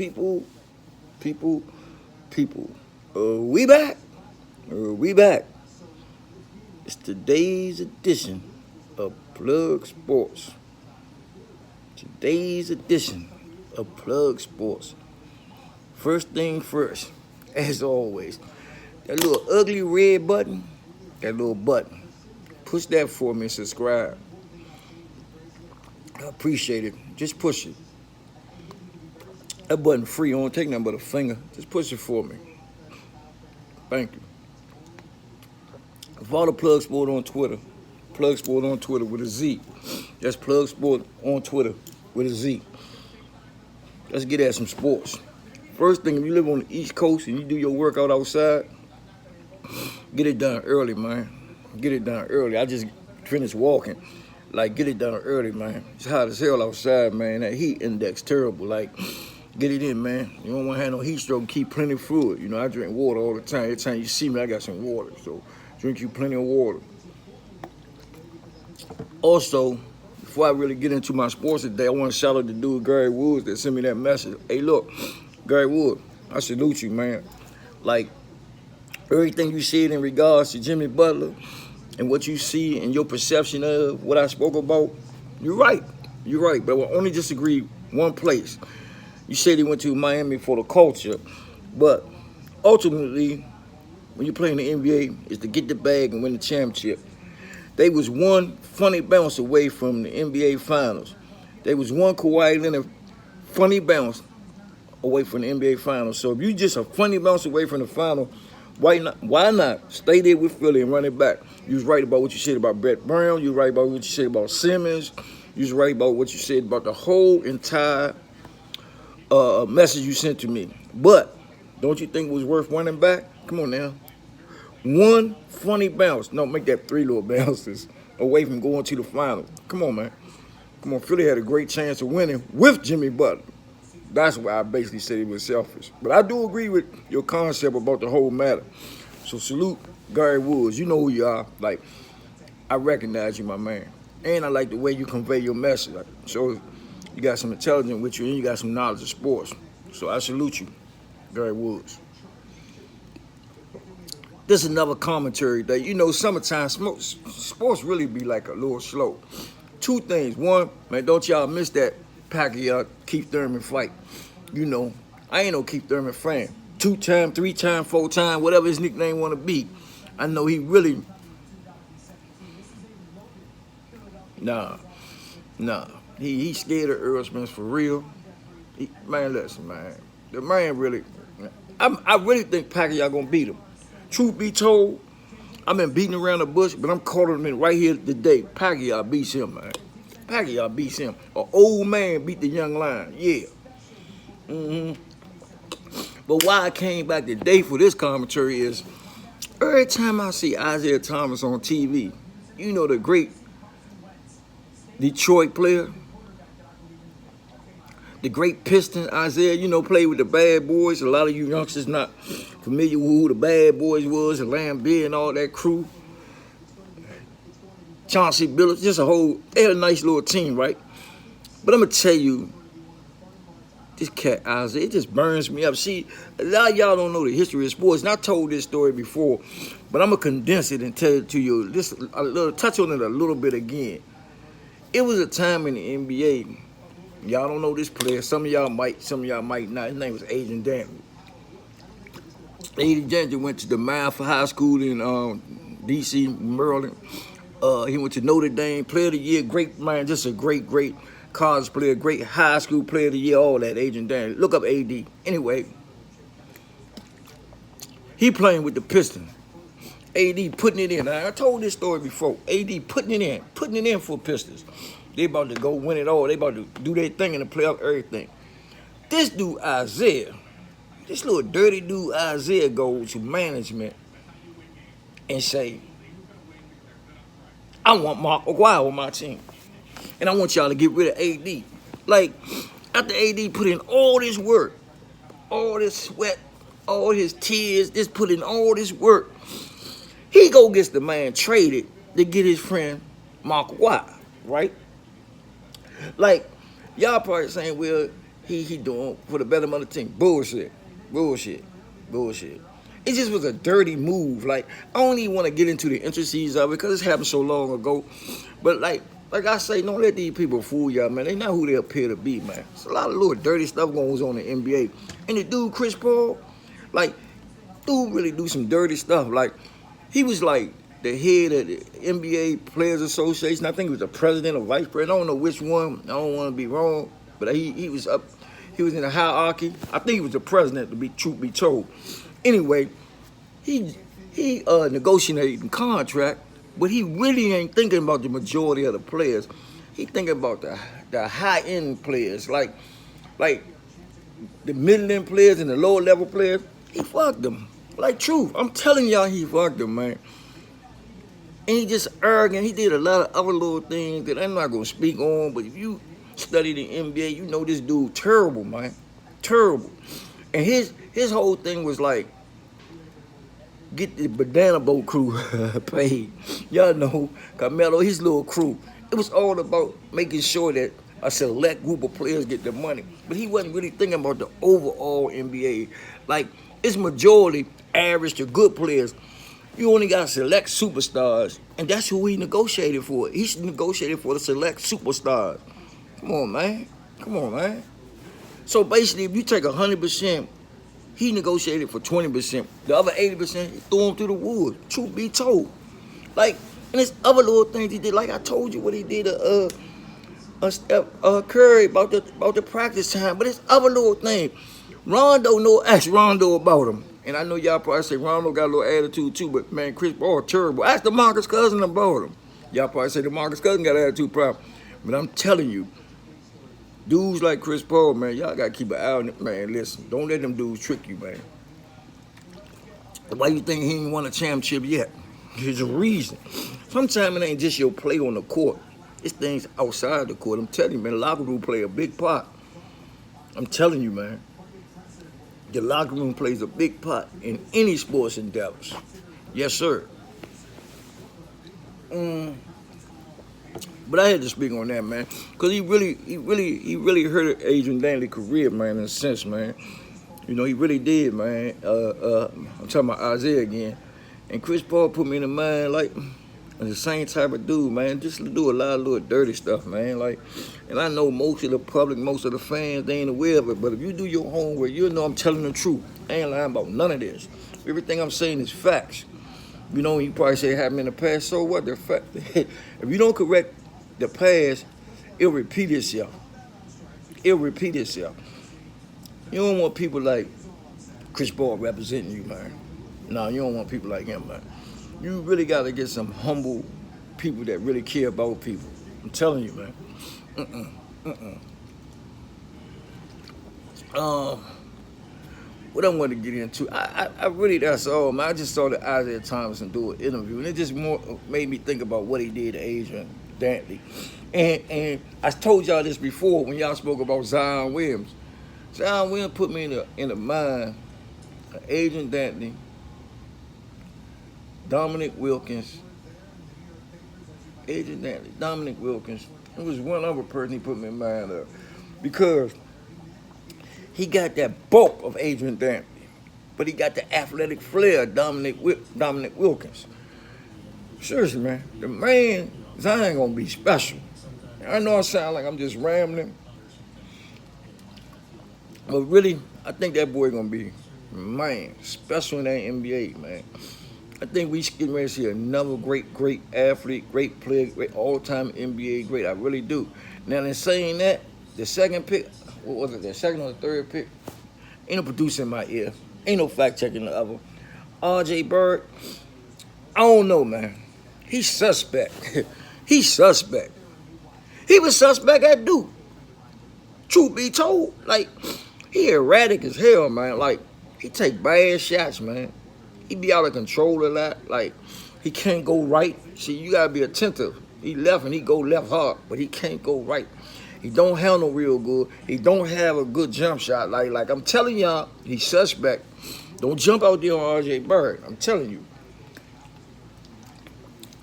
people, people, people. We back. We back. It's today's edition of Plug Sports. Today's edition of Plug Sports. First thing first, as always, that little ugly red button, that little button. Push that for me and subscribe. I appreciate it. Just push it. That button free, don't take nothing but a finger. Just push it for me. Thank you. Follow Plug Sport on Twitter. Plug Sport on Twitter with a Z. That's Plug Sport on Twitter with a Z. Let's get at some sports. First thing, if you live on the East Coast and you do your workout outside, get it done early, man. Get it done early. I just finished walking. Like, get it done early, man. It's hot as hell outside, man. That heat index terrible. Like, get it in, man. You don't want to have no heat stroke. Keep plenty of fluid. You know, I drink water all the time. Every time you see me, I got some water. So, drink you plenty of water. Also, before I really get into my sports today, I want to shout out the dude, Gary Woods, that sent me that message. Hey, look, Gary Woods, I salute you, man. Like, everything you said in regards to Jimmy Butler and what you see and your perception of what I spoke about, you're right. You're right, but I will only disagree one place. You said he went to Miami for the culture, but ultimately, when you play in the NBA, it's to get the bag and win the championship. They was one funny bounce away from the NBA Finals. They was one Kawhi Leonard funny bounce away from the NBA Finals. So if you just a funny bounce away from the final, why not stay there with Philly and run it back? You was right about what you said about Brett Brown. You was right about what you said about Simmons. You was right about what you said about the whole entire message you sent to me. But don't you think it was worth running back? Come on now. One funny bounce. No, make that 3 little bounces away from going to the finals. Come on, man. Come on, Philly had a great chance of winning with Jimmy Butler. That's why I basically said he was selfish. But I do agree with your concept about the whole matter. So salute Gary Woods. You know who you are. Like, I recognize you, my man. And I like the way you convey your message. Like, so you got some intelligence with you and you got some knowledge of sports. So I salute you, Gary Woods. This is another commentary that, you know, summertime sports really be like a little slow. 2 things. One, man, don't y'all miss that Pacquiao Keith Thurman fight. You know, I ain't no Keith Thurman fan. 2-time, 3-time, 4-time, whatever his nickname want to be. I know he really, nah. He scared of Earl Spence for real. Man, listen, man. The man really, I really think Pacquiao gonna beat him. Truth be told, I've been beating around the bush, but I'm calling him in right here today. Pacquiao beats him, man. Pacquiao beats him. An old man beat the young lion. Yeah. But why I came back today for this commentary is every time I see Isaiah Thomas on TV, you know, the great Detroit player, the great Piston, Isaiah, you know, played with the Bad Boys. A lot of you youngsters not familiar with who the Bad Boys was, and Lambert and all that crew. Chauncey Billups, just they had a nice little team, right? But I'm going to tell you, this cat, Isaiah, it just burns me up. See, a lot of y'all don't know the history of sports, and I told this story before, but I'm going to condense it and tell it to you, touch on it a little bit again. It was a time in the NBA, y'all don't know this player, some of y'all might not. His name was Adrian Dantley. Adrian Dantley went to the Milford High School in D.C., Maryland. He went to Notre Dame, player of the year, great man, just a great college player, great high school player of the year, all that, Adrian Dantley. Look up AD. Anyway, he playing with the Pistons. AD putting it in. Now, I told this story before. AD putting it in for Pistons. They about to go win it all. They about to do their thing in the playoff, everything. This dude, Isaiah, this little dirty dude, Isaiah, goes to management and say, I want Mark Aguirre on my team. And I want y'all to get rid of AD. Like, after AD put in all this work, all this sweat, all his tears, just put in all this work, he go gets the man traded to get his friend Mark Aguirre, right? Like, y'all probably saying, well, he doing for the betterment of the team. Bullshit. Bullshit. Bullshit. It just was a dirty move. Like, I don't even want to get into the intricacies of it because it happened so long ago. But like I say, don't let these people fool y'all, man. They not who they appear to be, man. It's a lot of little dirty stuff going on in the NBA. And the dude, Chris Paul, like, dude really do some dirty stuff. Like, he was like the head of the NBA Players Association. I think he was the president or vice president. I don't know which one. I don't want to be wrong. But he was up. He was in the hierarchy. I think he was the president, to be truth be told. Anyway, he negotiated the contract, but he really ain't thinking about the majority of the players. He thinking about the high end players, like the middle-end players and the lower-level players. He fucked them. Like, truth. I'm telling y'all, he fucked them, man. And he just arrogant. He did a lot of other little things that I'm not going to speak on, but if you study the NBA, you know this dude terrible, man. Terrible. And his whole thing was like, get the banana boat crew paid. Y'all know, Carmelo, his little crew. It was all about making sure that a select group of players get the money. But he wasn't really thinking about the overall NBA. Like, it's majority average to good players. You only got select superstars, and that's who he negotiated for. He negotiated for the select superstars. Come on, man. Come on, man. So basically, if you take 100%, he negotiated for 20%. The other 80%, he threw him through the woods. Truth be told. Like, and there's other little things he did. Like I told you what he did Curry about the practice time. But it's other little things. Ask Rondo about him. And I know y'all probably say Rondo got a little attitude too, but man, Chris Paul terrible. Ask DeMarcus Cousins about him. Y'all probably say DeMarcus Cousins got an attitude problem. But I'm telling you, dudes like Chris Paul, man, y'all got to keep an eye on it. Man, listen, don't let them dudes trick you, man. Why you think he ain't won a championship yet? There's a reason. Sometimes it ain't just your play on the court. It's things outside the court. I'm telling you, man, the locker room play a big part. I'm telling you, man. The locker room plays a big part in any sports endeavors. Yes, sir. But I had to speak on that, man, because he really hurt Adrian Dantley's career, man, in a sense, man. You know, he really did, man. I'm talking about Isaiah again. And Chris Paul put me in the mind, like, the same type of dude, man. Just to do a lot of little dirty stuff, man. Like, and I know most of the public, most of the fans, they ain't aware of it. But if you do your homework, you'll know I'm telling the truth. I ain't lying about none of this. Everything I'm saying is facts. You know, you probably say it happened in the past. So what? The fact, if you don't correct the past, it'll repeat itself. It'll repeat itself. You don't want people like Chris Paul representing you, man. No, you don't want people like him, man. You really got to get some humble people that really care about people. I'm telling you, man. What I want to get into, I really, that's all, man. I just saw that Isaiah Thomas do an interview, and it just more made me think about what he did to Adrian Dantley. And I told y'all this before when y'all spoke about Zion Williams. Zion Williams put me in the mind of Adrian Dantley, Dominic Wilkins. It was one other person he put me in mind of. Because he got that bulk of Adrian Dantley, but he got the athletic flair of Dominic Wilkins. Seriously, man, the man, Zion gonna be special. I know I sound like I'm just rambling, but really, I think that boy gonna be, man, special in that NBA, man. I think we getting ready to see another great athlete, great player, great all-time NBA great. I really do. Now, in saying that, the second pick, what was it, the second or the third pick? Ain't no producer in my ear. Ain't no fact-checking the other. R.J. Bird, I don't know, man. He's suspect. He's suspect. He was suspect at Duke. Truth be told, like, he erratic as hell, man. Like, he take bad shots, man. He be out of control a lot. Like, he can't go right. See, you gotta be attentive. He left and he go left hard, but he can't go right. He don't handle real good. He don't have a good jump shot. Like I'm telling y'all, he's suspect. Don't jump out there on R.J. Bird. I'm telling you.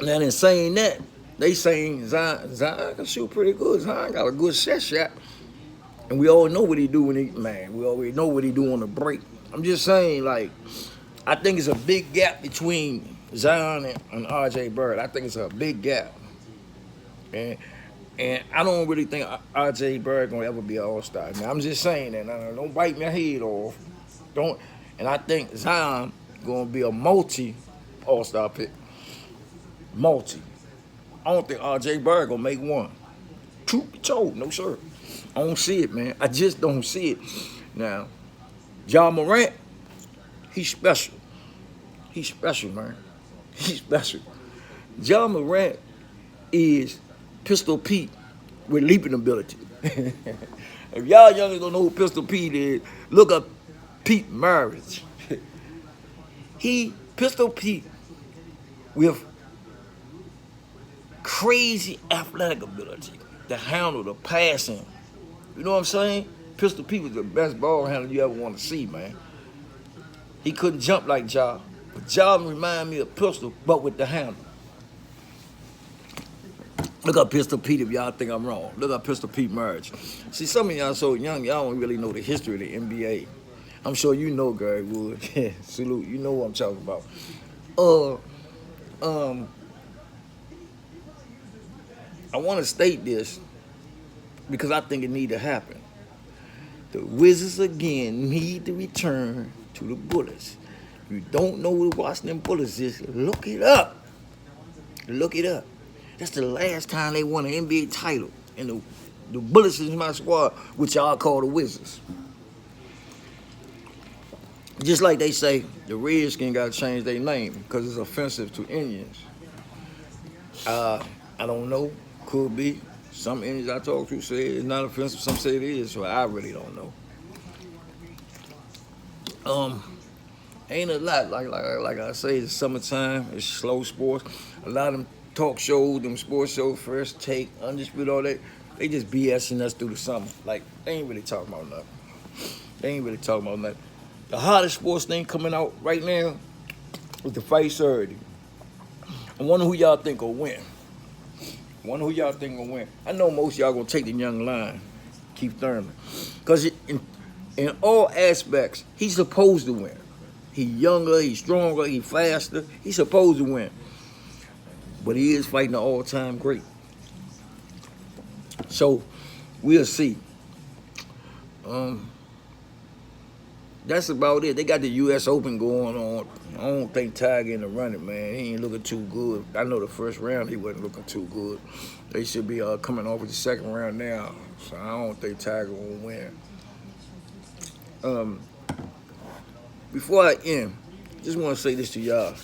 Now, in saying that, they saying Zion can shoot pretty good. Zion got a good set shot. And we all know what he do when we already know what he do on the break. I'm just saying, like, I think it's a big gap between Zion and RJ Bird. I think it's a big gap. And I don't really think RJ Bird gonna ever be an all-star. Now, I'm just saying that. Now, don't bite my head off. Don't. And I think Zion gonna be a multi all-star pick. Multi. I don't think RJ Bird gonna make one. Truth be told, no sir. I don't see it, man. I just don't see it. Now, Ja Morant, he's special. He's special, man. He's special. Ja Morant is Pistol Pete with leaping ability. If y'all youngers don't know who Pistol Pete is, look up Pete Maravich. Pistol Pete with crazy athletic ability to handle the passing. You know what I'm saying? Pistol Pete was the best ball handler you ever want to see, man. He couldn't jump like Ja, but Ja remind me of Pistol, but with the handle. Look up Pistol Pete if y'all think I'm wrong. Look up Pistol Pete Merge. See, some of y'all so young, y'all don't really know the history of the NBA. I'm sure you know Gary Wood. Salute, you know what I'm talking about. I want to state this because I think it need to happen. The Wizards again need to return to the Bullets. If you don't know who the Washington Bullets is, look it up. Look it up. That's the last time they won an NBA title. And the Bullets is my squad, which y'all call the Wizards. Just like they say, the Redskins got to change their name because it's offensive to Indians. I don't know. Could be. Some Indians I talk to say it's not offensive. Some say it is, so I really don't know. Ain't a lot. Like I say, it's summertime. It's slow sports. A lot of them talk shows, them sports shows, First Take, Undisputed, all that, they just BSing us through the summer. Like, they ain't really talking about nothing. The hottest sports thing coming out right now is the fight Saturday. I wonder who y'all think will win. I know most of y'all gonna take the young lion, Keith Thurman. Because in all aspects, he's supposed to win. He's younger, he's stronger, he's faster. He's supposed to win. But he is fighting an all-time great. So, we'll see. That's about it. They got the U.S. Open going on. I don't think Tiger in the running, man. He ain't looking too good. I know the first round he wasn't looking too good. They should be coming off with the second round now. So I don't think Tiger will win. Before I end, just want to say this to y'all.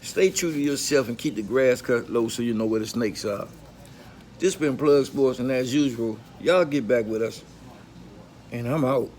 Stay true to yourself and keep the grass cut low so you know where the snakes are. This been Plug Sports, and as usual, y'all get back with us. And I'm out.